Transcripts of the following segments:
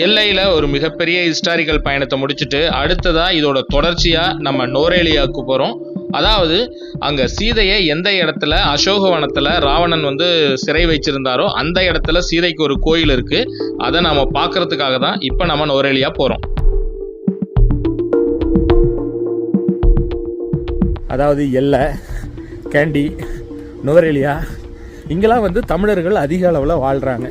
எல்லையில் ஒரு மிகப்பெரிய ஹிஸ்டாரிக்கல் பயணத்தை முடிச்சுட்டு அடுத்ததாக இதோட தொடர்ச்சியாக நம்ம நோரேலியாவுக்கு போகிறோம். அதாவது அங்கே சீதையை எந்த இடத்துல அசோகவனத்தில் ராவணன் வந்து சிறை வச்சிருந்தாரோ அந்த இடத்துல சீதைக்கு ஒரு கோயில் இருக்குது. அதை நம்ம பார்க்கறதுக்காக தான் இப்போ நம்ம நோரேலியா போகிறோம். அதாவது எல்லை, கேண்டி, நோரேலியா இங்கெல்லாம் வந்து தமிழர்கள் அதிக அளவில் வாழ்கிறாங்க.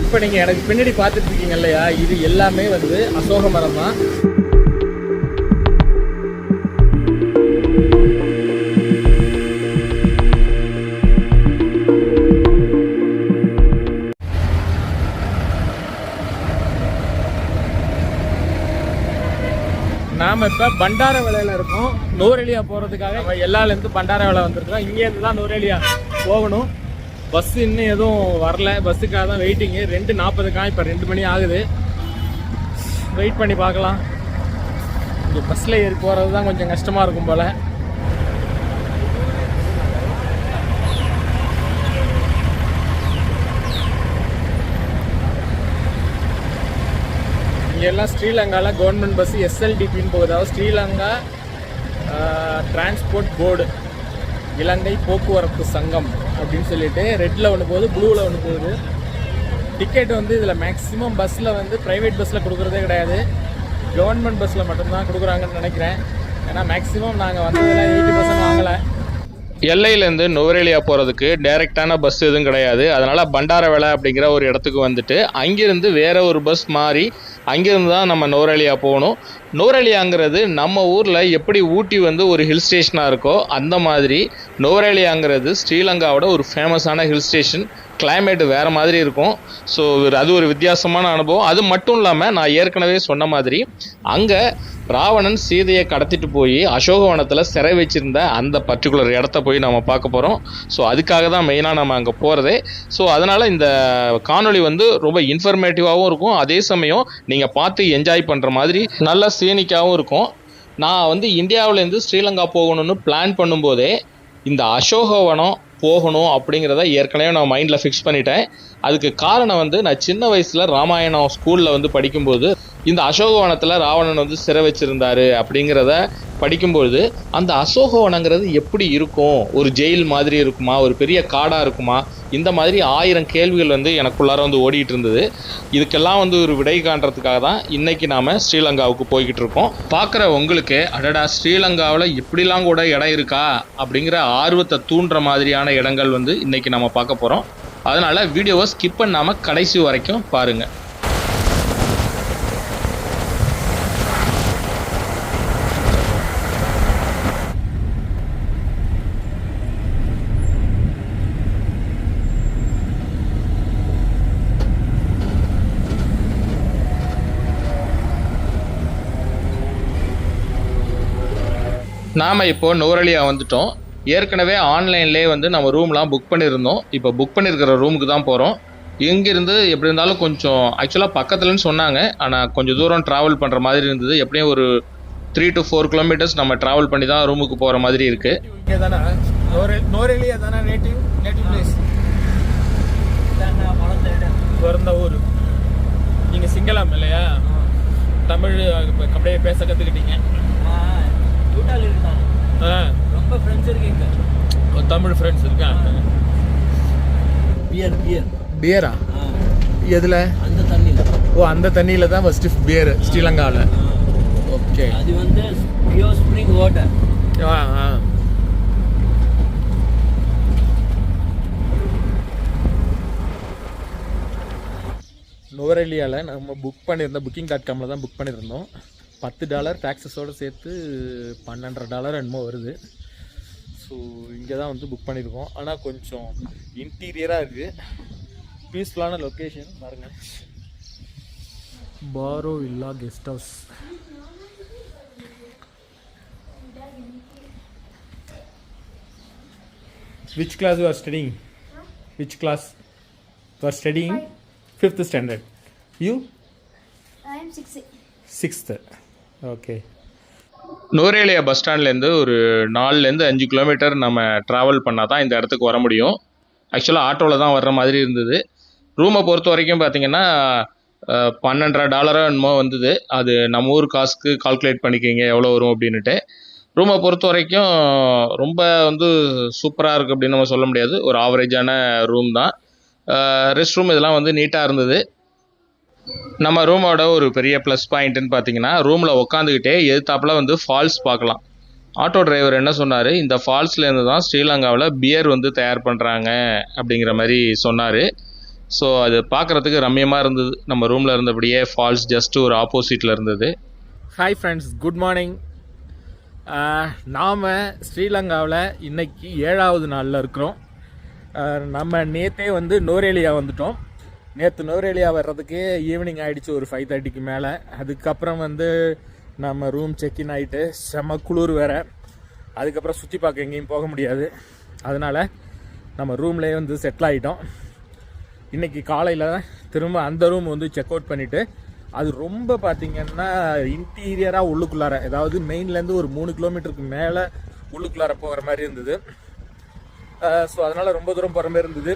இப்போ நீங்கள் எனக்கு பின்னாடி பார்த்துட்டு இருக்கீங்க இல்லையா, இது எல்லாமே வந்து அசோக மரம் தான். நாம் இப்போ பண்டார வேலையில் இருக்கோம். நோரேலியா போகிறதுக்காக எல்லாலேருந்து பண்டார வேலை வந்துருக்கோம். இங்கேருந்து தான் நோரேலியா போகணும். பஸ்ஸு இன்னும் எதுவும் வரல, பஸ்ஸுக்காக தான் வெயிட்டிங்கு. 2:40 இப்போ 2 மணி ஆகுது. வெயிட் பண்ணி பார்க்கலாம். இங்கே பஸ்ஸில் ஏறி போகிறது தான் கொஞ்சம் கஷ்டமாக இருக்கும் போல். இங்கெல்லாம் ஸ்ரீலங்காவில் கவர்மெண்ட் பஸ்ஸு SLDPன்னு போகுது. அதாவது ஸ்ரீலங்கா டிரான்ஸ்போர்ட் போர்டு, இலங்கை போக்குவரத்து சங்கம் அப்படின்னு சொல்லிட்டு ரெட்டில் ஒன்று போகுது, ப்ளூவில் ஒன்று போகுது. டிக்கெட் வந்து இதில் மேக்ஸிமம் பஸ்ஸில் வந்து ப்ரைவேட் பஸ்ஸில் கொடுக்குறதே கிடையாது, கவர்மெண்ட் பஸ்ஸில் மட்டும்தான் கொடுக்குறாங்கன்னு நினைக்கிறேன். ஏன்னா மேக்ஸிமம் நாங்கள் வந்ததில் 80% வாங்கலை. எல்லையிலேருந்து நோரேலியா போகிறதுக்கு டைரெக்டான பஸ் எதுவும் கிடையாது. அதனால் பண்டாரவேலை அப்படிங்கிற ஒரு இடத்துக்கு வந்துட்டு அங்கேருந்து வேறு ஒரு பஸ் மாறி அங்கேருந்து தான் நம்ம நோரேலியா போகணும். நோரேலியாங்கிறது நம்ம ஊரில் எப்படி ஊட்டி வந்து ஒரு ஹில் ஸ்டேஷனாக இருக்கோ அந்த மாதிரி நோரேலியாங்கிறது ஸ்ரீலங்காவோட ஒரு ஃபேமஸான ஹில் ஸ்டேஷன். கிளைமேட்டு வேறு மாதிரி இருக்கும். ஸோ அது ஒரு வித்தியாசமான அனுபவம். அது மட்டும் இல்லாமல் நான் ஏற்கனவே சொன்ன மாதிரி அங்கே ராவணன் சீதையை கடத்திட்டு போய் அசோகவனத்தில் சிறை வச்சுருந்த அந்த பர்டிகுலர் இடத்த போய் நம்ம பார்க்க போகிறோம். ஸோ அதுக்காக தான் மெயினாக நம்ம அங்கே போகிறதே. ஸோ அதனால் இந்த காணொளி வந்து ரொம்ப இன்ஃபர்மேட்டிவாகவும் இருக்கும், அதே சமயம் நீங்கள் பார்த்து என்ஜாய் பண்ணுற மாதிரி நல்ல சீனிக்காகவும் இருக்கும். நான் வந்து இந்தியாவிலேருந்து ஸ்ரீலங்கா போகணும்னு பிளான் பண்ணும்போதே இந்த அசோகவனம் போகணும் அப்படிங்கிறத ஏற்கனவே நான் மைண்டில் ஃபிக்ஸ் பண்ணிட்டேன். அதுக்கு காரணம் வந்து நான் சின்ன வயசில் ராமாயணம் ஸ்கூலில் வந்து படிக்கும்போது இந்த அசோகவனத்தில் ராவணன் வந்து சிறை வச்சுருந்தாரு அப்படிங்கிறத படிக்கும்போது அந்த அசோகவனங்கிறது எப்படி இருக்கும், ஒரு ஜெயில் மாதிரி இருக்குமா, ஒரு பெரிய காடாக இருக்குமா, இந்த மாதிரி 1000 கேள்விகள் வந்து எனக்குள்ளார வந்து ஓடிட்டு இருந்தது. இதுக்கெல்லாம் வந்து ஒரு விடை காண்றதுக்காக தான் இன்றைக்கி நாம் ஸ்ரீலங்காவுக்கு போய்கிட்டு இருக்கோம். பார்க்குற உங்களுக்கு அடடா ஸ்ரீலங்காவில் இப்படிலாம் கூட இடம் இருக்கா அப்படிங்கிற ஆர்வத்தை தூண்டுற மாதிரியான இடங்கள் வந்து இன்றைக்கி நம்ம பார்க்க போகிறோம். அதனால் வீடியோவை ஸ்கிப் பண்ணாமல் கடைசி வரைக்கும் பாருங்கள். நாம் இப்போது நோரேலியா வந்துட்டோம். ஏற்கனவே ஆன்லைன்லேயே வந்து நம்ம ரூம்லாம் புக் பண்ணியிருந்தோம். இப்போ புக் பண்ணியிருக்கிற ரூமுக்கு தான் போகிறோம். இங்கேருந்து எப்படி இருந்தாலும் கொஞ்சம் ஆக்சுவலாக பக்கத்துலன்னு சொன்னாங்க, ஆனால் கொஞ்சம் தூரம் ட்ராவல் பண்ணுற மாதிரி இருந்தது. எப்படியும் ஒரு 3 to 4 கிலோமீட்டர்ஸ் நம்ம ட்ராவல் பண்ணி தான் ரூமுக்கு போகிற மாதிரி இருக்குது. இங்கே தானே நோரேலியா தானே நேட்டிவ் பிளேஸ், பிறந்த ஊர். நீங்கள் சிங்களம் இல்லையா, தமிழ் அப்படியே பேச கற்றுக்கிட்டீங்க. ரொம்ப ஃப்ரெண்ட்ஸ் இருக்கீங்க, தமிழ் ஃப்ரெண்ட்ஸ் இருக்காங்க. பியரா எதில்? அந்த தண்ணியில். ஓ, அந்த தண்ணியில் தான் ஃபஸ்ட்டு பியர் ஸ்ரீலங்காவில். ஓகே, அது வந்து பியூர் ஸ்ப்ரிங் வாட்டர். நோரேலியாவில் நம்ம புக் பண்ணியிருந்தோம், booking.comல தான் புக் பண்ணியிருந்தோம். $10 டேக்ஸஸோடு சேர்த்து $12.50 என்னமோ வருது. ஸோ இங்கே தான் வந்து புக் பண்ணியிருக்கோம். ஆனால் கொஞ்சம் இன்டீரியராக இருக்குது, பீஸ்ஃபுல்லான லொக்கேஷன் பாருங்கள். பாரோ villa guest house. Which class you are studying? Which class? You are studying? 5th standard. You? I am 6. 6th. Okay. Nuwara Eliya bus ஸ்டாண்ட்லேருந்து ஒரு 4லேருந்து 5 கிலோமீட்டர் நம்ம ட்ராவல் பண்ணால் தான் இந்த இடத்துக்கு வர முடியும். ஆக்சுவலாக ஆட்டோவில் தான் வர்ற மாதிரி இருந்தது. ரூமை பொறுத்த வரைக்கும் பார்த்தீங்கன்னா $12.50 என்னமோ வந்தது. அது நம்ம ஊர் காசுக்கு கால்குலேட் பண்ணிக்கிங்க எவ்வளோ வரும் அப்படின்னுட்டு. ரூமை பொறுத்த வரைக்கும் ரொம்ப வந்து சூப்பராக இருக்குது அப்படின்னு நம்ம சொல்ல முடியாது. ஒரு ஆவரேஜான ரூம் தான். ரெஸ்ட் ரூம் இதெல்லாம் வந்து நீட்டாக இருந்தது. நம்ம ரூமோட ஒரு பெரிய ப்ளஸ் பாயிண்ட்டுன்னு பார்த்தீங்கன்னா ரூமில் உட்காந்துக்கிட்டே எதிர்த்தாப்பில் வந்து ஃபால்ஸ் பார்க்கலாம். ஆட்டோ டிரைவர் என்ன சொன்னார், இந்த ஃபால்ஸ்லேருந்து தான் ஸ்ரீலங்காவில் பியர் வந்து தயார் பண்ணுறாங்க அப்படிங்கிற மாதிரி சொன்னார். ஸோ அது பார்க்குறதுக்கு ரம்மியமாக இருந்தது. நம்ம ரூமில் இருந்தபடியே ஃபால்ஸ் ஜஸ்ட் ஒரு ஆப்போசிட்டில் இருந்தது. Hi friends, good morning. நாம் ஸ்ரீலங்காவில் இன்னைக்கு 7வது நாளில் இருக்கிறோம். நம்ம நேற்றே வந்து நுவரேலியா வந்துட்டோம். நேற்று நுவரேலியா வர்றதுக்கு ஈவினிங் ஆகிடுச்சு ஒரு 5:30க்கு மேலே. அதுக்கப்புறம் வந்து நம்ம ரூம் செக்இன் ஆகிட்டு செம குளிர் வேறு. அதுக்கப்புறம் சுற்றி பார்க்க எங்கேயும் போக முடியாது. அதனால் நம்ம ரூம்லேயே வந்து செட்டில் ஆகிட்டோம். இன்றைக்கி காலையில் திரும்ப அந்த ரூம் வந்து செக் அவுட் பண்ணிவிட்டு, அது ரொம்ப பார்த்திங்கன்னா இன்டீரியராக உள்ளுக்குள்ளார, அதாவது மெயின்லேருந்து ஒரு 3 கிலோமீட்டருக்கு மேலே உள்ளுக்குள்ளார போகிற மாதிரி இருந்தது. ஸோ அதனால் ரொம்ப தூரம் போகிற மாதிரி இருந்தது.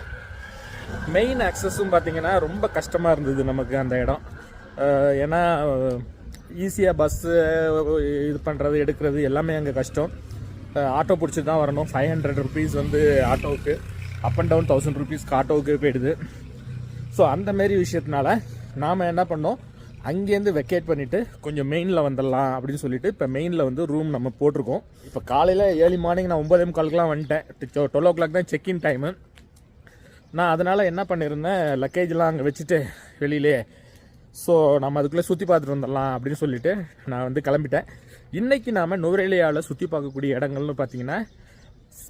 மெயின் ஆக்சஸும் பார்த்திங்கன்னா ரொம்ப கஷ்டமாக இருந்தது நமக்கு அந்த இடம். ஏன்னா ஈஸியாக பஸ்ஸு இது பண்ணுறது எடுக்கிறது எல்லாமே அங்கே கஷ்டம். ஆட்டோ பிடிச்சி தான் வரணும். 500 rupees வந்து ஆட்டோவுக்கு, அப் அண்ட் டவுன் 1000 rupeesக்கு ஆட்டோவுக்கு போயிடுது. ஸோ அந்தமாரி விஷயத்தினால நாம் என்ன பண்ணோம், அங்கேருந்து வெக்கேட் பண்ணிவிட்டு கொஞ்சம் மெயினில் வந்துடலாம் அப்படின்னு சொல்லிட்டு இப்போ மெயினில் வந்து ரூம் நம்ம போட்டிருக்கோம். இப்போ காலையில் ஏர்லி மார்னிங் நான் 9:45 வந்துட்டேன். 12 o'clock தான் செக்இன் டைமு. நான் அதனால் என்ன பண்ணியிருந்தேன், லக்கேஜெலாம் அங்கே வச்சுட்டு வெளியிலே, ஸோ நம்ம அதுக்குள்ளே சுற்றி பார்த்துட்டு வந்துடலாம் அப்படின்னு சொல்லிட்டு நான் வந்து கிளம்பிட்டேன். இன்றைக்கி நாம் நுவரேலியாவில் சுற்றி பார்க்கக்கூடிய இடங்கள்னு பார்த்தீங்கன்னா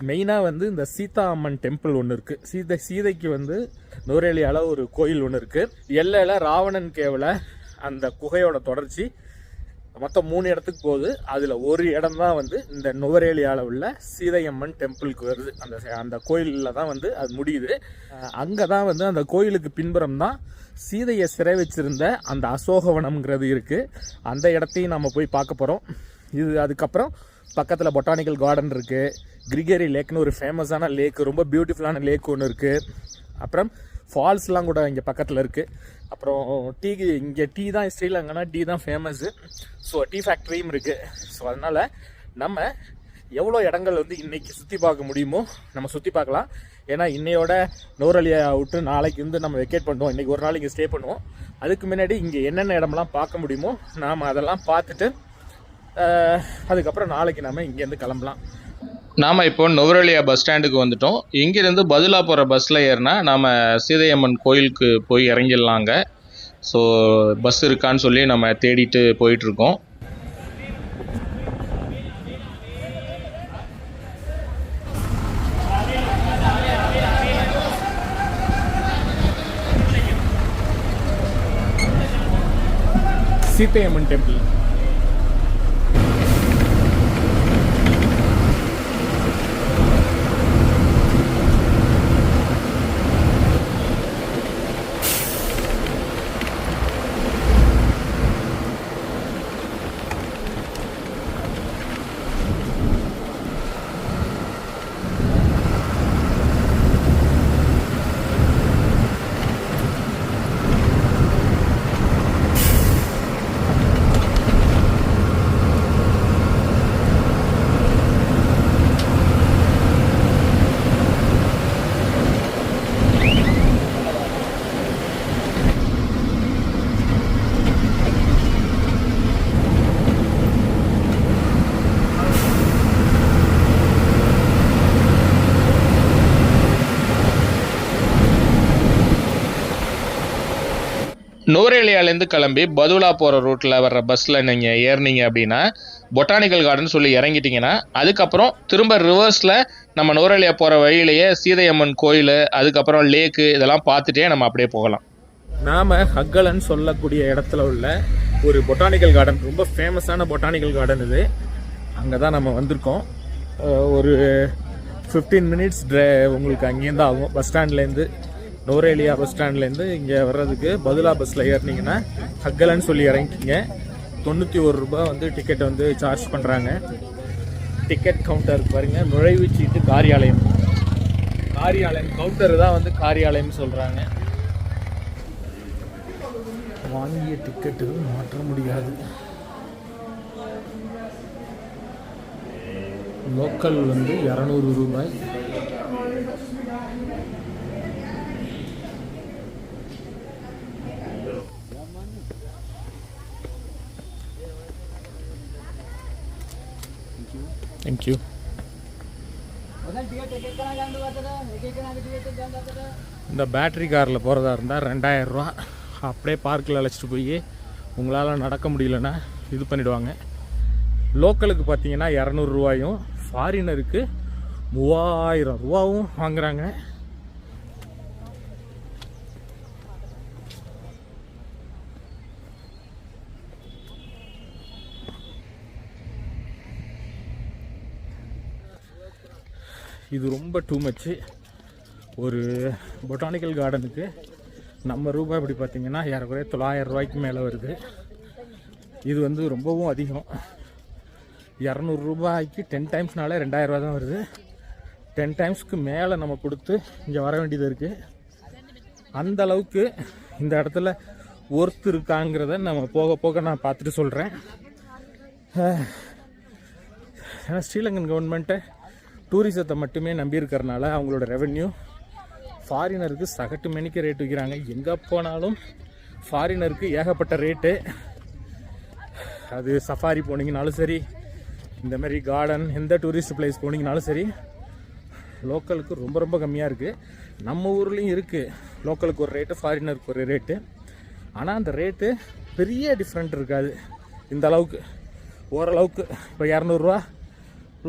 மெயினாக வந்து இந்த சீதா அம்மன் டெம்பிள் ஒன்று இருக்குது. சீதைக்கு வந்து நுவரேலியாவில் ஒரு கோயில் ஒன்று இருக்குது. எல்லையில் ராவணன் கேவில் அந்த குகையோட தொடர்ச்சி மொத்தம் 3 இடத்துக்கு போகுது. அதில் ஒரு இடம் தான் வந்து இந்த நுவரேலியாவில் உள்ள சீதையம்மன் டெம்பிளுக்கு வருது. அந்த கோயிலில் தான் வந்து அது முடியுது. அங்கே தான் வந்து அந்த கோயிலுக்கு பின்புறம் தான் சீதையை சிறை வச்சிருந்த அந்த அசோகவனம்ங்கிறது இருக்குது. அந்த இடத்தையும் நம்ம போய் பார்க்க போகிறோம். இது அதுக்கப்புறம் பக்கத்தில் பொட்டானிக்கல் கார்டன் இருக்குது. கிரிகரி லேக்னு ஒரு ஃபேமஸான லேக், ரொம்ப பியூட்டிஃபுல்லான லேக் ஒன்று இருக்குது. அப்புறம் ஃபால்ஸ்லாம் கூட இங்கே பக்கத்தில் இருக்குது. அப்புறம் இங்கே டீ தான், ஸ்ரீலங்கானா டீ தான் ஃபேமஸ்ஸு. ஸோ டீ ஃபேக்ட்ரியும் இருக்குது. ஸோ அதனால் நம்ம எவ்வளோ இடங்கள் வந்து இன்றைக்கி சுற்றி பார்க்க முடியுமோ நம்ம சுற்றி பார்க்கலாம். ஏன்னா இன்னையோட நுவரேலியா விட்டு நாளைக்கு வந்து நம்ம வெக்கேட் பண்ணுவோம். இன்றைக்கி ஒரு நாள் இங்கே ஸ்டே பண்ணுவோம். அதுக்கு முன்னாடி இங்கே என்னென்ன இடம்லாம் பார்க்க முடியுமோ நாம் அதெல்லாம் பார்த்துட்டு அதுக்கப்புறம் நாளைக்கு நம்ம இங்கேருந்து கிளம்பலாம். நாம் இப்போ நுவரேலியா பஸ் ஸ்டாண்டுக்கு வந்துட்டோம். இங்கேருந்து பதுலா போகிற பஸ்ஸில் ஏறினா நாம் சீதையம்மன் கோயிலுக்கு போய் இறங்கிடலாங்க. ஸோ பஸ் இருக்கான்னு சொல்லி நம்ம தேடிட்டு போயிட்டுருக்கோம். சீதையம்மன் டெம்பிள். நுவரேலியாலேருந்து கிளம்பி பதுலா போகிற ரூட்டில் வர்ற பஸ்ஸில் நீங்கள் ஏறினீங்க அப்படின்னா பொட்டானிக்கல் கார்டன் சொல்லி இறங்கிட்டிங்கன்னா அதுக்கப்புறம் திரும்ப ரிவர்ஸில் நம்ம நுவரேலியா போகிற வழியிலேயே சீதையம்மன் கோயில், அதுக்கப்புறம் லேக்கு இதெல்லாம் பார்த்துட்டே நம்ம அப்படியே போகலாம். நாம் ஹக்கலன்னு சொல்லக்கூடிய இடத்துல உள்ள ஒரு பொட்டானிக்கல் கார்டன், ரொம்ப ஃபேமஸான பொட்டானிக்கல் கார்டன் இது. அங்கே தான் நம்ம வந்திருக்கோம். ஒரு 15 மினிட்ஸ் உங்களுக்கு அங்கேருந்து ஆகும். பஸ் ஸ்டாண்ட்லேருந்து நோரேலியா பஸ் ஸ்டாண்ட்லேருந்து இங்கே வர்றதுக்கு பதுலா பஸ்ஸில் ஏறினீங்கன்னா ஹக்கலன்னு சொல்லி இறங்கிக்கிங்க. 91 ரூபா வந்து டிக்கெட் வந்து சார்ஜ் பண்ணுறாங்க. டிக்கெட் கவுண்டர் பாருங்க, நுழைவுச்சீட்டு காரியாலயம் கவுண்டர் தான் வந்து காரியாலயம் சொல்கிறாங்க. வாங்கிய டிக்கெட்டு மாற்ற முடியாது. லோக்கல் வந்து 200 ரூபாய். தேங்க்யூ. இந்த பேட்டரி காரில் போகிறதா இருந்தால் 2000 ரூபா. அப்படியே பார்க்கில் அழைச்சிட்டு போய் உங்களால் நடக்க முடியலன்னா இது பண்ணிவிடுவாங்க. லோக்கலுக்கு பார்த்தீங்கன்னா 200 ரூபாயும், ஃபாரினருக்கு 3000 ரூபாவும் வாங்குறாங்க. இது ரொம்ப டூ மச்சு. ஒரு பொட்டானிக்கல் கார்டனுக்கு நம்ம ரூபாய் இப்படி பார்த்தீங்கன்னா ஏறக்குறைய 900 ரூபாய்க்கு மேலே வருது. இது வந்து ரொம்பவும் அதிகம். 200 ரூபாய்க்கு 10 டைம்ஸ்னால 2000 ரூபா தான் வருது. 10 டைம்ஸ்க்கு மேலே நம்ம கொடுத்து இங்கே வர வேண்டியது இருக்குது. அந்த அளவுக்கு இந்த இடத்துல ஒர்த்து இருக்காங்கிறத நம்ம போக போக நான் பார்த்துட்டு சொல்கிறேன். ஏன்னா ஸ்ரீலங்கன் கவர்மெண்ட்டை டூரிசத்தை மட்டுமே நம்பியிருக்கிறனால அவங்களோட ரெவென்யூ ஃபாரினருக்கு சகட்டு மணிக்கு ரேட் வைக்கிறாங்க. எங்கே போனாலும் ஃபாரினருக்கு ஏகப்பட்ட ரேட்டு. அது சஃபாரி போனீங்கனாலும் சரி, இந்த மாதிரி கார்டன் எந்த டூரிஸ்ட் பிளேஸ் போனீங்கனாலும் சரி, லோக்கலுக்கு ரொம்ப ரொம்ப கம்மியாக இருக்குது. நம்ம ஊர்லேயும் இருக்குது லோக்கலுக்கு ஒரு ரேட்டு, ஃபாரினருக்கு ஒரு ரேட்டு. ஆனால் அந்த ரேட்டு பெரிய டிஃப்ரெண்ட் இருக்காது. இந்த அளவுக்கு ஓரளவுக்கு இப்போ 200 ரூபா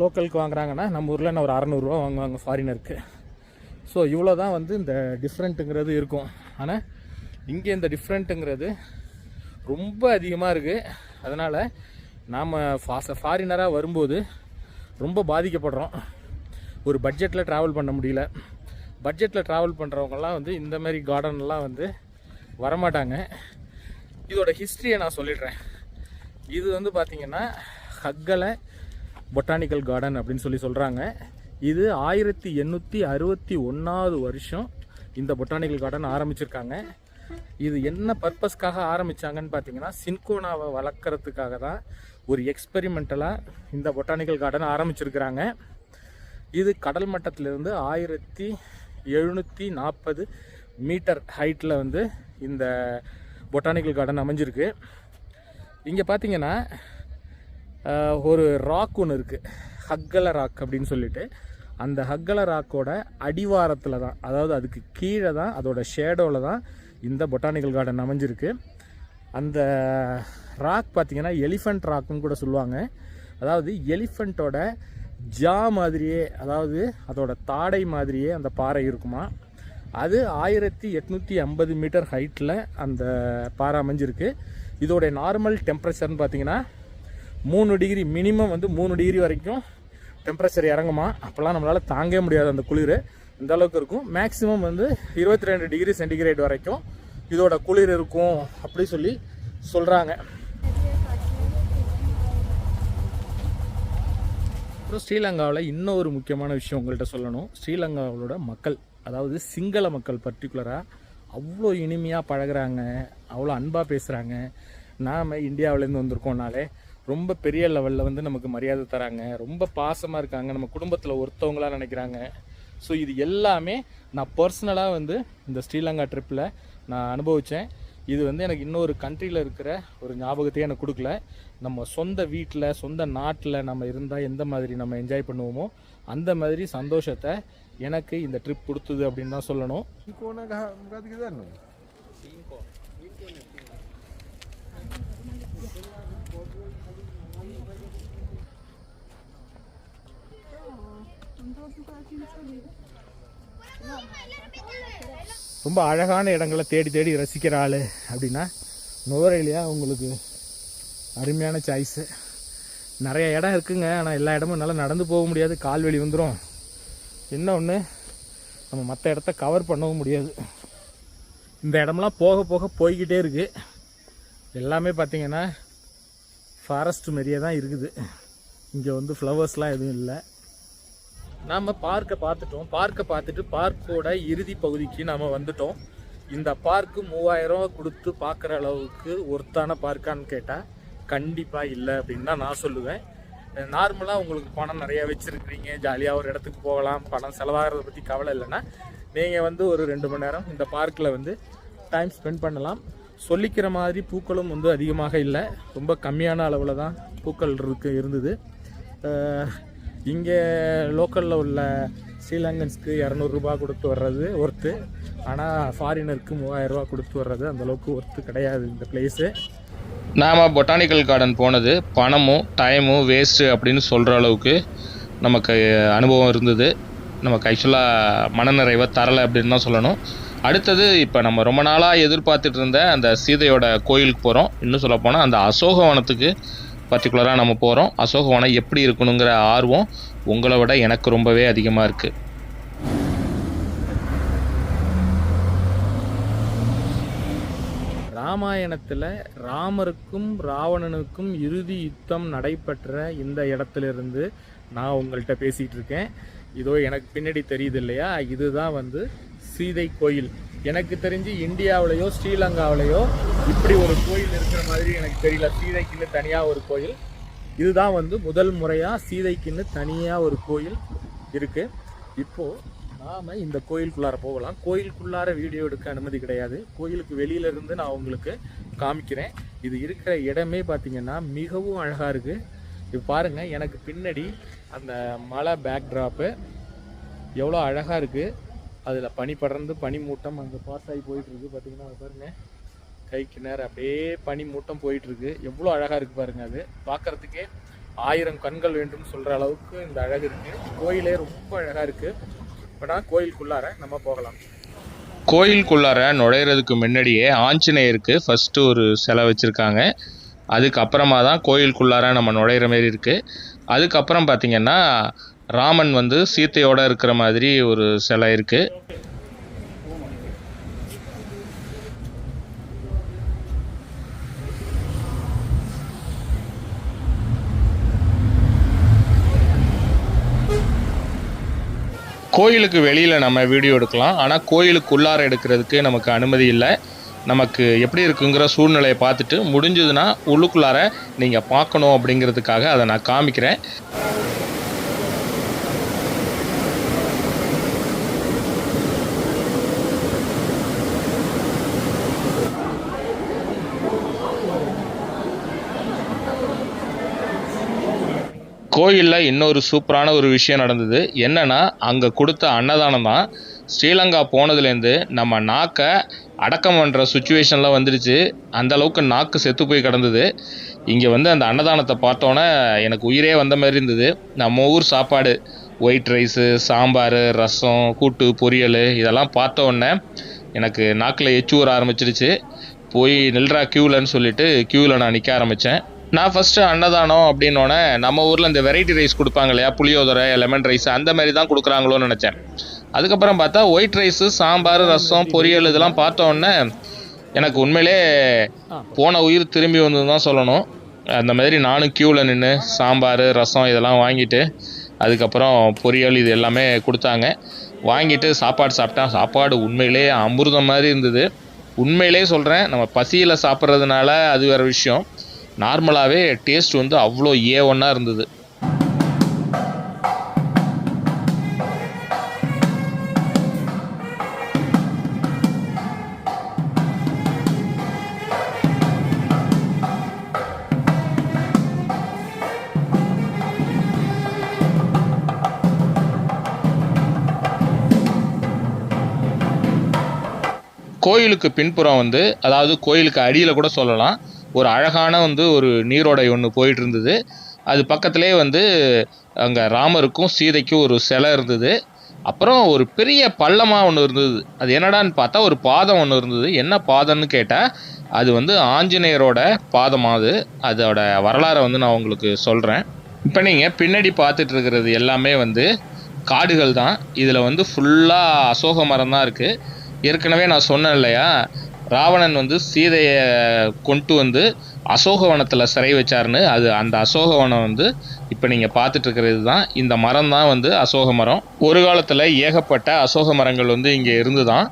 லோக்கலுக்கு வாங்குறாங்கன்னா நம்ம ஊரில் நான் ஒரு 600 ரூபா வாங்குவாங்க ஃபாரினருக்கு. ஸோ இவ்வளோ தான் வந்து இந்த டிஃப்ரெண்ட்டுங்கிறது இருக்கும். ஆனால் இங்கே இந்த டிஃப்ரெண்ட்டுங்கிறது ரொம்ப அதிகமாக இருக்குது. அதனால் நாம் ஃபாரினராக வரும்போது ரொம்ப பாதிக்கப்படுறோம். ஒரு பட்ஜெட்டில் ட்ராவல் பண்ண முடியல. பட்ஜெட்டில் ட்ராவல் பண்ணுறவங்கலாம் வந்து இந்த மாதிரி கார்டன்லாம் வந்து வரமாட்டாங்க. இதோட ஹிஸ்ட்ரியை நான் சொல்லிடுறேன். இது வந்து பார்த்திங்கன்னா ஹக்கலை பொட்டானிக்கல் கார்டன் அப்படின்னு சொல்கிறாங்க. இது 1861 வருஷம் இந்த பொட்டானிக்கல் கார்டன் ஆரம்பிச்சிருக்காங்க. இது என்ன பர்பஸ்க்காக ஆரம்பித்தாங்கன்னு பார்த்தீங்கன்னா சின்கோனாவை வளர்க்குறதுக்காக தான் ஒரு எக்ஸ்பெரிமெண்டலாக இந்த பொட்டானிக்கல் கார்டன் ஆரம்பிச்சிருக்கிறாங்க. இது கடல் மட்டத்திலிருந்து 1740 மீட்டர் ஹைட்டில் வந்து இந்த பொட்டானிக்கல் கார்டன் அமைஞ்சிருக்கு. இங்கே பார்த்தீங்கன்னா ஒரு ராக் ஒன்று இருக்குது, ஹக்கலை ராக் அப்படின்னு சொல்லிட்டு. அந்த ஹக்கலை ராக்கோட அடிவாரத்தில் தான், அதாவது அதுக்கு கீழே தான், அதோட ஷேடோவில் தான் இந்த பொட்டானிக்கல் கார்டன் அமைஞ்சிருக்கு. அந்த ராக் பார்த்திங்கன்னா எலிஃபண்ட் ராக்குன்னு கூட சொல்லுவாங்க. அதாவது எலிஃபண்ட்டோட ஜா மாதிரியே, அதாவது அதோட தாடை மாதிரியே அந்த பாறை இருக்குமா. அது 1850 மீட்டர் ஹைட்டில் அந்த பாறை அமைஞ்சிருக்கு. இதோடைய நார்மல் டெம்பரேச்சர்னு பார்த்திங்கன்னா 3 டிகிரி, மினிமம் வந்து 3 டிகிரி வரைக்கும் டெம்பரேச்சர் இறங்குமா. அப்போல்லாம் நம்மளால் தாங்கவே முடியாது அந்த குளிர், இந்த அளவுக்கு இருக்கும். மேக்ஸிமம் வந்து 22 டிகிரி சென்டிகிரேட் வரைக்கும் இதோட குளிர் இருக்கும் அப்படி சொல்லி சொல்கிறாங்க. அப்புறம் ஸ்ரீலங்காவில் இன்னும் ஒரு முக்கியமான விஷயம் உங்கள்கிட்ட சொல்லணும். ஸ்ரீலங்காவோட மக்கள், அதாவது சிங்கள மக்கள் பர்டிகுலராக அவ்வளோ இனிமையாக பழகுறாங்க, அவ்வளோ அன்பாக பேசுகிறாங்க. நாம் இந்தியாவிலேருந்து வந்திருக்கோம்னாலே ரொம்ப பெரிய லெவலில் வந்து நமக்கு மரியாதை தராங்க, ரொம்ப பாசமாக இருக்காங்க, நம்ம குடும்பத்தில் ஒருத்தவங்களாக நினைக்கிறாங்க. ஸோ இது எல்லாமே நான் பர்சனலாக வந்து இந்த ஸ்ரீலங்கா ட்ரிப்பில் நான் அனுபவித்தேன். இது வந்து எனக்கு இன்னொரு கண்ட்ரியில் இருக்கிற ஒரு ஞாபகத்தையே எனக்கு கொடுக்கல. நம்ம சொந்த வீட்டில், சொந்த நாட்டில் நம்ம இருந்தால் எந்த மாதிரி நம்ம என்ஜாய் பண்ணுவோமோ அந்த மாதிரி சந்தோஷத்தை எனக்கு இந்த ட்ரிப் கொடுத்தது அப்படின்னு தான் சொல்லணும். ரொம்ப அழகான இடங்களை தேடி தேடி ரசிக்கிற ஆள் அப்படின்னா நுவரெலியா உங்களுக்கு அருமையான சாய்ஸு. நிறைய இடம் இருக்குங்க, ஆனால் எல்லா இடமும் நல்லா நடந்து போக முடியாது, கால் வலி வந்துடும். இன்னொன்று நம்ம மற்ற இடத்த கவர் பண்ணவும் முடியாது. இந்த இடம்லாம் போக போக போய்கிட்டே இருக்குது. எல்லாமே பார்த்திங்கன்னா ஃபாரஸ்ட் மாரியே தான் இருக்குது. இங்கே வந்து ஃப்ளவர்ஸ்லாம் எதுவும் இல்லை. நாம் பார்க்கை பார்த்துட்டோம். பார்க்கை பார்த்துட்டு பார்க்கோட இறுதி பகுதிக்கு நாம் வந்துட்டோம். இந்த பார்க்கு 3000 ரூபா கொடுத்து பார்க்குற அளவுக்கு ஒர்த்தான பார்க்கான்னு கேட்டால் கண்டிப்பாக இல்லை அப்படின்னு தான் நான் சொல்லுவேன். நார்மலாக உங்களுக்கு பணம் நிறையா வச்சுருக்கிறீங்க, ஜாலியாக ஒரு இடத்துக்கு போகலாம், பணம் செலவாகிறத பற்றி கவலை இல்லைன்னா நீங்கள் வந்து ஒரு 2 மணி நேரம் இந்த பார்க்கில் வந்து டைம் ஸ்பெண்ட் பண்ணலாம். சொல்லிக்கிற மாதிரி பூக்களும் வந்து அதிகமாக இல்லை, ரொம்ப கம்மியான அளவில் தான் பூக்கள் இருந்தது. இங்கே லோக்கலில் உள்ள ஸ்ரீலங்கன்ஸ்க்கு 200 ரூபா கொடுத்து வர்றது ஒர்த்து, ஆனால் ஃபாரினருக்கு 3000 ரூபா கொடுத்து வர்றது அந்தளவுக்கு ஒர்த்து கிடையாது இந்த பிளேஸு. நாம் பொட்டானிக்கல் கார்டன் போனது பணமும் டைமும் வேஸ்ட்டு அப்படின்னு சொல்கிற அளவுக்கு நமக்கு அனுபவம் இருந்தது. நமக்கு ஆக்சுவலாக மனநிறைவை தரலை அப்படின்னு தான் சொல்லணும். அடுத்தது இப்போ நம்ம ரொம்ப நாளாக எதிர்பார்த்துட்டு இருந்த அந்த சீதையோட கோயிலுக்கு போகிறோம். இன்னும் சொல்லப்போனால் அந்த அசோகவனத்துக்கு பர்டிகுலராக நம்ம போகிறோம். அசோகவனம் எப்படி இருக்கணுங்கிற ஆர்வம் உங்களை விட எனக்கு ரொம்பவே அதிகமாக இருக்குது. ராமாயணத்தில் ராமருக்கும் ராவணனுக்கும் இறுதி யுத்தம் நடைபெற்ற இந்த இடத்துலேருந்து நான் உங்கள்கிட்ட பேசிகிட்டு இருக்கேன். இதோ எனக்கு பின்னாடி தெரியுது இல்லையா, இதுதான் வந்து சீதை கோயில். எனக்கு தெரிஞ்சு இந்தியாவிலையோ ஸ்ரீலங்காவிலையோ இப்படி ஒரு கோயில் இருக்கிற மாதிரி எனக்கு தெரியல. சீதைக்குன்னு தனியாக ஒரு கோயில், இதுதான் வந்து முதல் முறையாக சீதைக்குன்னு தனியாக ஒரு கோயில் இருக்குது. இப்போது நாம் இந்த கோயிலுக்குள்ளார போகலாம். கோயிலுக்குள்ளார வீடியோ எடுக்க அனுமதி கிடையாது. கோயிலுக்கு வெளியிலேருந்து நான் உங்களுக்கு காமிக்கிறேன். இது இருக்கிற இடமே பார்த்திங்கன்னா மிகவும் அழகாக இருக்குது. இப்போ பாருங்கள், எனக்கு பின்னாடி அந்த மலை பேக்ட்ராப்பு எவ்வளோ அழகாக இருக்குது. அதில் பனி படர்ந்து பனி மூட்டம் அங்கே பாஸ் ஆகி போயிட்டுருக்கு. பார்த்திங்கன்னா அது பாருங்கள், கைக்கு நேரம் அப்படியே பனி மூட்டம் போயிட்டுருக்கு. எவ்வளோ அழகாக இருக்குது பாருங்கள். அது பார்க்குறதுக்கே 1000 கண்கள் வேண்டும் சொல்கிற அளவுக்கு இந்த அழகு இருக்குது. கோயிலே ரொம்ப அழகாக இருக்குது. இப்போ நான் கோயிலுக்குள்ளார நம்ம போகலாம். கோயிலுக்குள்ளார நுழையிறதுக்கு முன்னாடியே ஆஞ்சநேயருக்கு ஃபஸ்ட்டு ஒரு சிலை வச்சுருக்காங்க. அதுக்கப்புறமா தான் கோயிலுக்குள்ளார நம்ம நுழையிற மாரி இருக்குது. அதுக்கப்புறம் பார்த்திங்கன்னா ராமன் வந்து சீத்தையோடு இருக்கிற மாதிரி ஒரு சிலை இருக்குது. கோயிலுக்கு வெளியில் நம்ம வீடியோ எடுக்கலாம், ஆனால் கோயிலுக்குள்ளார எடுக்கிறதுக்கு நமக்கு அனுமதி இல்லை. நமக்கு எப்படி இருக்குங்கிற சூழ்நிலையை பார்த்துட்டு முடிஞ்சதுன்னா உள்ளுக்குள்ளார நீங்கள் பார்க்கணும் அப்படிங்கிறதுக்காக அதை நான் காமிக்கிறேன். கோயிலில் இன்னொரு சூப்பரான ஒரு விஷயம் நடந்தது. என்னென்னா, அங்கே கொடுத்த அன்னதானம் தான். ஸ்ரீலங்கா போனதுலேருந்து நம்ம நாக்கை அடக்கம் பண்ணுற சுச்சுவேஷன்லாம் வந்துடுச்சு. அந்தளவுக்கு நாக்கு செத்து போய் கிடந்தது. இங்கே வந்து அந்த அன்னதானத்தை பார்த்தோன்னே எனக்கு உயிரே வந்த மாதிரி இருந்தது. நம்ம ஊர் சாப்பாடு, ஒயிட் ரைஸு, சாம்பார், ரசம், கூட்டு, பொரியல் இதெல்லாம் பார்த்த உடனே எனக்கு நாக்கில் எச்சு ஊற ஆரம்பிச்சிருச்சு. போய் நில்றா க்யூலன்னு சொல்லிட்டு க்யூவில் நான் நிற்க ஆரம்பித்தேன். நான் ஃபஸ்ட்டு அன்னதானம் அப்படின்னோடனே நம்ம ஊரில் இந்த வெரைட்டி ரைஸ் கொடுப்பாங்க இல்லையா, புளியோதரை, லெமன் ரைஸ், அந்த மாதிரி தான் கொடுக்குறாங்களோன்னு நினச்சேன். அதுக்கப்புறம் பார்த்தா ஒயிட் ரைஸு, சாம்பார், ரசம், பொரியல் இதெல்லாம் பார்த்தோன்னே எனக்கு உண்மையிலே போன உயிர் திரும்பி வந்து தான் சொல்லணும். அந்த மாதிரி நானும் க்யூவில் நின்று சாம்பார், ரசம் இதெல்லாம் வாங்கிட்டு அதுக்கப்புறம் பொரியல் இது எல்லாமே கொடுத்தாங்க. வாங்கிட்டு சாப்பாடு சாப்பிட்டேன். சாப்பாடு உண்மையிலே அமிர்தம் மாதிரி இருந்தது. உண்மையிலே சொல்கிறேன், நம்ம பசியில் சாப்பிட்றதுனால அது வேறு விஷயம். நார்மலாகவே டேஸ்ட் வந்து அவ்வளோ A1 இருந்தது. கோயிலுக்கு பின்புறம் வந்து, அதாவது கோயிலுக்கு அடியில் கூட சொல்லலாம், ஒரு அழகான வந்து ஒரு நீரோடை ஒன்று போயிட்டு இருந்தது. அது பக்கத்துலேயே வந்து அங்கே ராமருக்கும் சீதைக்கும் ஒரு சிலை இருந்தது. அப்புறம் ஒரு பெரிய பள்ளமாக ஒன்று இருந்தது. அது என்னடான்னு பார்த்தா ஒரு பாதம் ஒன்று இருந்தது. என்ன பாதம்னு கேட்டால் அது வந்து ஆஞ்சநேயரோட பாதமாக. அதோட வரலாறை வந்து நான் உங்களுக்கு சொல்கிறேன். இப்போ நீங்கள் பின்னாடி பார்த்துட்டு இருக்கிறது எல்லாமே வந்து காடுகள் தான். இதில் வந்து ஃபுல்லாக அசோக மரம் தான் இருக்குது. ஏற்கனவே நான் சொன்னேன் இல்லையா, ராவணன் வந்து சீதையை கொண்டு வந்து அசோகவனத்தில் சிறை வச்சாருன்னு. அந்த அசோகவனம் வந்து இப்போ நீங்கள் பார்த்துட்ருக்கிறது தான். இந்த மரம் தான் வந்து அசோக மரம். ஒரு காலத்தில் ஏகப்பட்ட அசோக மரங்கள் வந்து இங்கே இருந்து தான்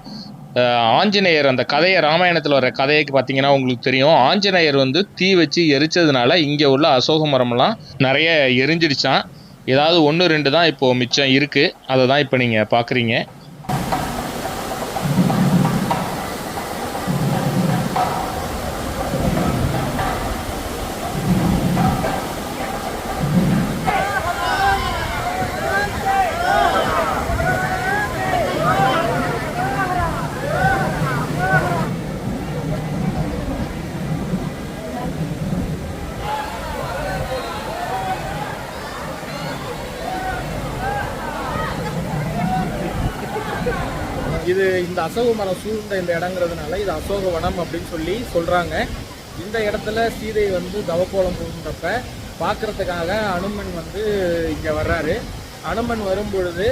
ஆஞ்சநேயர் அந்த கதையை, ராமாயணத்தில் வர கதைக்கு பார்த்தீங்கன்னா உங்களுக்கு தெரியும், ஆஞ்சநேயர் வந்து தீ வச்சு எரிச்சதுனால இங்கே உள்ள அசோக மரம்லாம் நிறைய எரிஞ்சிடுச்சான். ஏதாவது 1-2 தான் இப்போது மிச்சம் இருக்குது. அதை தான் இப்போ நீங்கள் பார்க்குறீங்க. இது இந்த அசோக மரம் சூழ்ந்த இந்த இடங்கிறதுனால இது அசோக வனம் அப்படின்னு சொல்லி சொல்கிறாங்க. இந்த இடத்துல சீதை வந்து தவக்கோலம் போகின்றப்ப பார்க்குறதுக்காக அனுமன் வந்து இங்கே வர்றாரு. அனுமன் வரும்பொழுது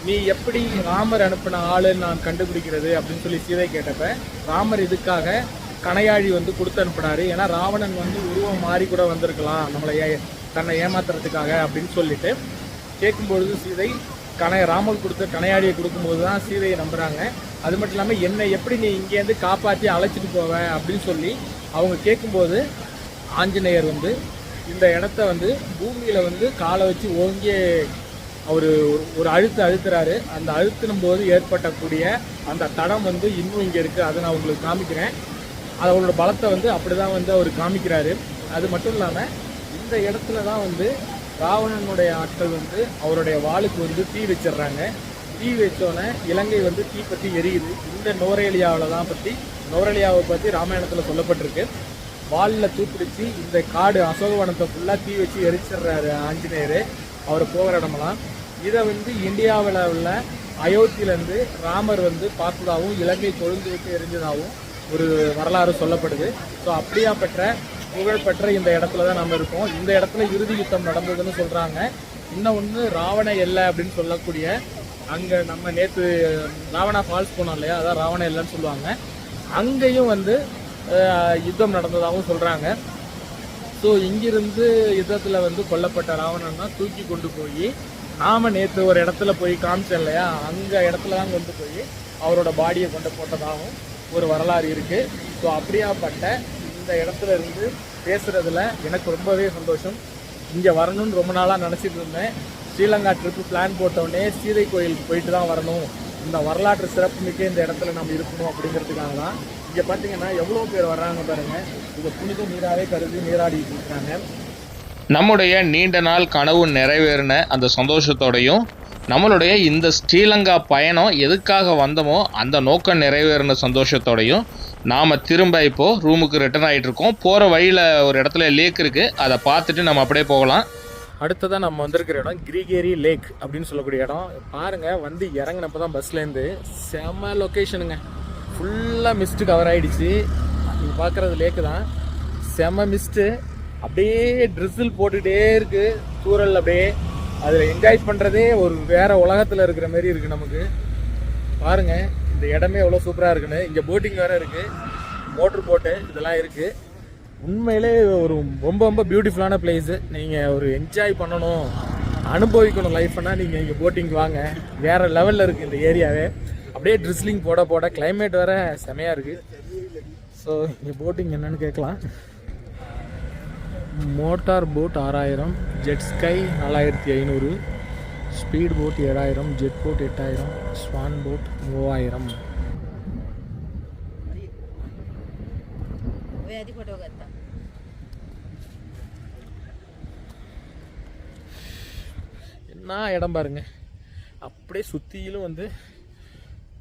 நீ எப்படி ராமர் அனுப்பின ஆளுன்னு நான் கண்டுபிடிக்கிறது அப்படின்னு சொல்லி சீதை கேட்டப்ப ராமர் இதுக்காக கணையாழி வந்து கொடுத்து அனுப்புனாரு. ஏன்னா ராவணன் வந்து உருவம் மாறி கூட வந்திருக்கலாம் நம்மளை தன்னை ஏமாத்துறதுக்காக அப்படின்னு சொல்லிட்டு கேட்கும்பொழுது சீதை ராமர் கொடுத்த கணையாடியை கொடுக்கும்போது தான் சீதையை நம்புகிறாங்க. அது மட்டும் இல்லாமல் என்னை எப்படி நீ இங்கேருந்து காப்பாற்றி அழைச்சிட்டு போவ அப்படின்னு சொல்லி அவங்க கேட்கும்போது ஆஞ்சநேயர் வந்து இந்த இடத்த வந்து பூமியில் வந்து காலை வச்சு ஓங்கி அவர் ஒரு அழுத்துறாரு. அந்த அழுத்தினும் போது ஏற்பட்டக்கூடிய அந்த தடம் வந்து இன்னும் இங்கே இருக்குது. அதை நான் உங்களுக்கு காமிக்கிறேன். அவரோட பலத்தை வந்து அப்படி தான் வந்து அவர் காமிக்கிறாரு. அது மட்டும் இல்லாமல் இந்த இடத்துல தான் வந்து ராவணனுடைய ஆட்கள் வந்து அவருடைய வாளுக்கு வந்து தீ வச்சிடுறாங்க. தீ வச்சோன்னே இலங்கை வந்து தீ பற்றி எரியுது. இந்த நோரேலியாவை பற்றி ராமாயணத்தில் சொல்லப்பட்டிருக்கு. வாலில் தூப்பிடிச்சு இந்த காடு அசோகவனத்தை ஃபுல்லாக தீ வச்சு எரிச்சிடுறாரு ஆஞ்சநேயர் அவர் போகிற இடமெல்லாம். இதை வந்து இந்தியாவில் உள்ள அயோத்தியிலேருந்து ராமர் வந்து பார்த்ததாகவும் இலங்கை கொழுந்து விட்டு எரிஞ்சதாகவும் ஒரு வரலாறு சொல்லப்படுது. ஸோ அப்படியாப்பட்ட புகழ்பெற்ற இந்த இடத்துல தான் நம்ம இருக்கோம். இந்த இடத்துல இறுதி யுத்தம் நடந்ததுன்னு சொல்கிறாங்க. இன்னொன்று ராவண எல்லை அப்படின்னு சொல்லக்கூடிய அங்கே நம்ம நேற்று ராவணா ஃபால்ஸ் போனோம் இல்லையா, அதான் ராவண எல்லைன்னு சொல்லுவாங்க. அங்கேயும் வந்து யுத்தம் நடந்ததாகவும் சொல்கிறாங்க. ஸோ இங்கிருந்து யுத்தத்தில் வந்து கொல்லப்பட்ட ராவணன்னா தூக்கி கொண்டு போய் நாம் நேற்று ஒரு இடத்துல போய் காமிச்சோம் இல்லையா, அங்கே இடத்துல தான் கொண்டு போய் அவரோட பாடியை கொண்டு போட்டதாகவும் ஒரு வரலாறு இருக்குது. ஸோ அப்படியாப்பட்ட இந்த இடத்துல இருந்து பேசுகிறதுல எனக்கு ரொம்பவே சந்தோஷம். இங்கே வரணும்னு ரொம்ப நாளாக நினச்சிட்டு இருந்தேன். ஸ்ரீலங்கா ட்ரிப்பு பிளான் போட்டோடனே சீதை கோயிலுக்கு போயிட்டு தான் வரணும், இந்த வரலாற்று சிறப்புமிக்க இந்த இடத்துல நம்ம இருக்கணும் அப்படிங்கிறதுக்காக தான். இங்கே பார்த்தீங்கன்னா எவ்வளோ பேர் வர்றாங்க பாருங்கள். இதை புனித நீராகவே கருதி நீராடிட்டு இருக்காங்க. நம்முடைய நீண்ட நாள் கனவு நிறைவேறின அந்த சந்தோஷத்தோடையும் நம்மளுடைய இந்த ஸ்ரீலங்கா பயணம் எதுக்காக வந்தோமோ அந்த நோக்கம் நிறைவேறின சந்தோஷத்தோடையும் நாம் திரும்ப இப்போது ரூமுக்கு ரிட்டர்ன் ஆகிட்டு இருக்கோம். போகிற வழியில் ஒரு இடத்துல லேக் இருக்குது, அதை பார்த்துட்டு நம்ம அப்படியே போகலாம். அடுத்ததாக நம்ம வந்திருக்கிற இடம் கிரிகேரி லேக் அப்படின்னு சொல்லக்கூடிய இடம். பாருங்கள், வந்து இறங்கினப்போ தான் பஸ்லேருந்து செம்ம லொக்கேஷனுங்க. ஃபுல்லாக மிஸ்ட்டு கவர் ஆகிடுச்சு. நீங்கள் பார்க்குறது லேக்கு தான். செம்ம மிஸ்ட்டு, அப்படியே ட்ரிசில் போட்டுகிட்டே இருக்குது தூரல். அப்படியே அதில் என்ஜாய் பண்ணுறதே ஒரு வேறு உலகத்தில் இருக்கிற மாதிரி இருக்குது நமக்கு. பாருங்கள் இந்த இடமே எவ்வளோ சூப்பராக இருக்குன்னு. இங்கே போட்டிங் வேறு இருக்குது, மோட்ரு போட்டு இதெல்லாம் இருக்குது. உண்மையிலே ஒரு ரொம்ப ரொம்ப பியூட்டிஃபுல்லான பிளேஸு. நீங்கள் ஒரு என்ஜாய் பண்ணணும், அனுபவிக்கணும் லைஃப்னால் நீங்கள் இங்கே போட்டிங் வாங்க. வேறு லெவலில் இருக்குது இந்த ஏரியாவே. அப்படியே ட்ரிஸ்லிங் போட போட கிளைமேட் வேறு செமையாக இருக்குது. ஸோ இங்கே போட்டிங் என்னென்னு கேட்கலாம். Motor boat 6000, jet ski 4500, speed boat 7000, jet boat 8000, swan boat 3000. என்ன இடம் பாருங்க. அப்படியே சுற்றிலும் வந்து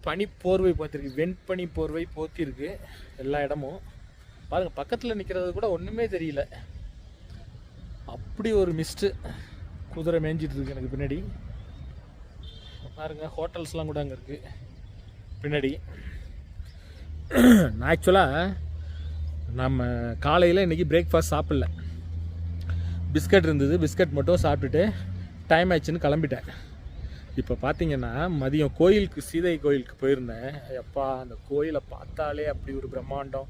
பனி போர்வை பார்த்துருக்கு, வெண்பனி போர்வை போத்திருக்கு எல்லா இடமும். பாருங்கள், பக்கத்தில் நிற்கிறது கூட ஒன்றுமே தெரியல. அப்படி ஒரு மிஸ்ட்டு. குதிரை மேய்ஞ்சிட்டு இருக்கு எனக்கு பின்னாடி. பாருங்கள், ஹோட்டல்ஸ்லாம் கூட அங்கே இருக்குது பின்னாடி. நான் ஆக்சுவலாக நம்ம காலையில் இன்றைக்கி பிரேக்ஃபாஸ்ட் சாப்பிடல. பிஸ்கட் இருந்தது, பிஸ்கட் மட்டும் சாப்பிட்டுட்டு டைம் ஆயிடுச்சுன்னு கிளம்பிட்டேன். இப்போ பார்த்தீங்கன்னா மதியம் கோயிலுக்கு சீதை கோயிலுக்கு போயிருந்தேன். எப்பா அந்த கோயிலை பார்த்தாலே அப்படி ஒரு பிரம்மாண்டம்.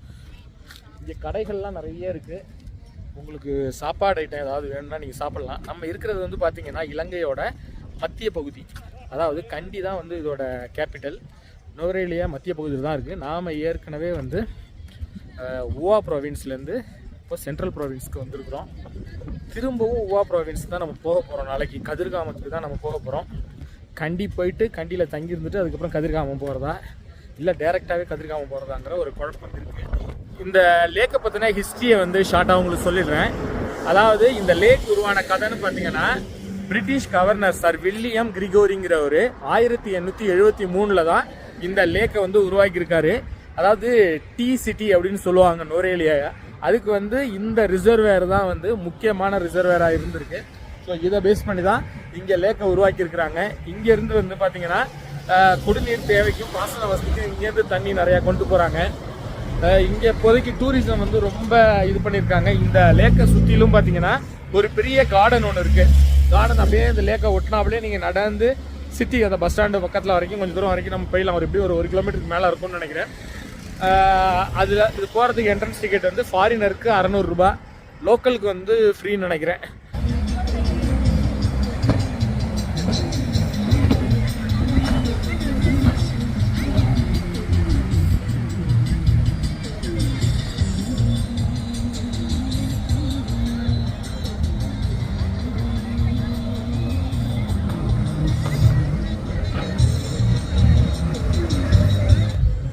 இங்கே கடைகள்லாம் நிறைய இருக்குது. உங்களுக்கு சாப்பாடு ஐட்டம் ஏதாவது வேணும்னா நீங்கள் சாப்பிட்லாம். நம்ம இருக்கிறது வந்து பார்த்திங்கன்னா இலங்கையோட மத்திய பகுதி, அதாவது கண்டி தான் வந்து இதோட கேபிட்டல். நுவரெலியா மத்திய பகுதியில் தான் இருக்குது. நாம் ஏற்கனவே வந்து ஊவா ப்ராவின்ஸ்லேருந்து இப்போ சென்ட்ரல் ப்ராவின்ஸ்க்கு வந்திருக்கிறோம். திரும்பவும் ஊவா ப்ராவின்ஸ் தான் நம்ம போக போகிறோம். நாளைக்கு கதிர்காமத்துக்கு தான் நம்ம போக போகிறோம். கண்டி போயிட்டு கண்டியில் தங்கி இருந்துட்டு அதுக்கப்புறம் கதிர்காமம் போகிறதா இல்லை டேரெக்டாகவே கதிர்காமம் போகிறதாங்கிற ஒரு குழப்பம் இருக்குது. இந்த லேக்கை பற்றின ஹிஸ்ட்ரியை வந்து ஷார்ட்டாக உங்களுக்கு சொல்லிடுறேன். அதாவது இந்த லேக் உருவான கதைன்னு பார்த்தீங்கன்னா பிரிட்டிஷ் கவர்னர் சார் வில்லியம் கிரிகோரிங்கிறவர் 1873 தான் இந்த லேக்கை வந்து உருவாக்கியிருக்காரு. அதாவது டீ சிட்டி அப்படின்னு சொல்லுவாங்க நுவரெலியா. அதுக்கு வந்து இந்த ரிசர்வேர் தான் வந்து முக்கியமான ரிசர்வேராக இருந்திருக்கு. ஸோ இதை பேஸ் பண்ணி தான் இங்கே லேக்கை உருவாக்கியிருக்கிறாங்க. இங்கேருந்து வந்து பார்த்தீங்கன்னா குடிநீர் தேவைக்கும் பாசன வசதிக்கும் இங்கேருந்து தண்ணி நிறையா கொண்டு போகிறாங்க. இங்கே இப்போதைக்கு டூரிசம் வந்து ரொம்ப இது பண்ணியிருக்காங்க. இந்த லேக்கை சுற்றிலும் பார்த்தீங்கன்னா ஒரு பெரிய கார்டன் ஒன்று இருக்குது. கார்டன் அப்படியே இந்த லேக்கை ஒட்டினாப்லேயே நீங்கள் நடந்து சிட்டி அந்த பஸ் ஸ்டாண்டு பக்கத்தில் வரைக்கும் கொஞ்சம் தூரம் வரைக்கும் நம்ம போயிடலாம். ஒரு எப்படி ஒரு கிலோமீட்டருக்கு மேலே இருக்கும்னு நினைக்கிறேன். அதில் இது போகிறதுக்கு என்ட்ரன்ஸ் டிக்கெட் வந்து ஃபாரினருக்கு 600 ரூபாய், லோக்கலுக்கு வந்து ஃப்ரீன்னு நினைக்கிறேன்.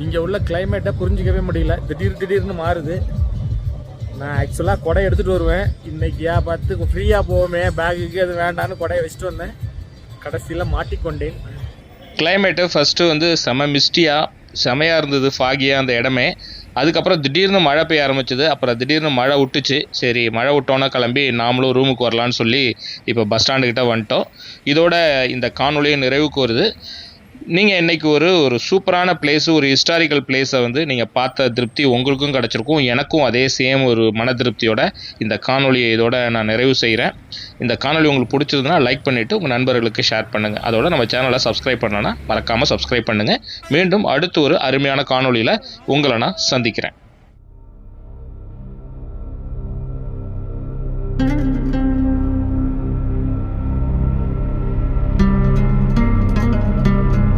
இங்கே உள்ள கிளைமேட்டை புரிஞ்சிக்கவே முடியல. திடீர்னு மாறுது. நான் ஆக்சுவலாக கொடை எடுத்துகிட்டு வருவேன். இன்றைக்கி பார்த்து ஃப்ரீயாக போவோமே பேக்குக்கு அது வேண்டான்னு கொடையை வச்சுட்டு வந்தேன். கடைசியில் மாட்டிக்கொண்டேன். கிளைமேட்டு ஃபஸ்ட்டு வந்து செமையாக இருந்தது, ஃபாகியாக அந்த இடமே. அதுக்கப்புறம் திடீர்னு மழை பெய்ய ஆரம்பிச்சது. அப்புறம் திடீர்னு மழை விட்டுச்சு. சரி மழை விட்டோன்னா கிளம்பி நாமளும் ரூமுக்கு வரலான்னு சொல்லி இப்போ பஸ் ஸ்டாண்டுக்கிட்ட வந்துட்டோம். இதோட இந்த காணொலியை நிறைவுக்கு வருது. நீங்கள் இன்றைக்கி ஒரு சூப்பரான பிளேஸு, ஒரு ஹிஸ்டாரிக்கல் பிளேஸை வந்து நீங்கள் பார்த்த திருப்தி உங்களுக்கும் கிடச்சிருக்கும். எனக்கும் அதே சேம் ஒரு மன திருப்தியோட இந்த காணொலியை இதோட நான் நிறைவு செய்கிறேன். இந்த காணொலி உங்களுக்கு பிடிச்சதுன்னா லைக் பண்ணிவிட்டு உங்கள் நண்பர்களுக்கு ஷேர் பண்ணுங்கள். அதோட நம்ம சேனலை சப்ஸ்கிரைப் பண்ணனா மறக்காமல் சப்ஸ்கிரைப் பண்ணுங்கள். மீண்டும் அடுத்து ஒரு அருமையான காணொலியில் உங்களை நான் சந்திக்கிறேன்.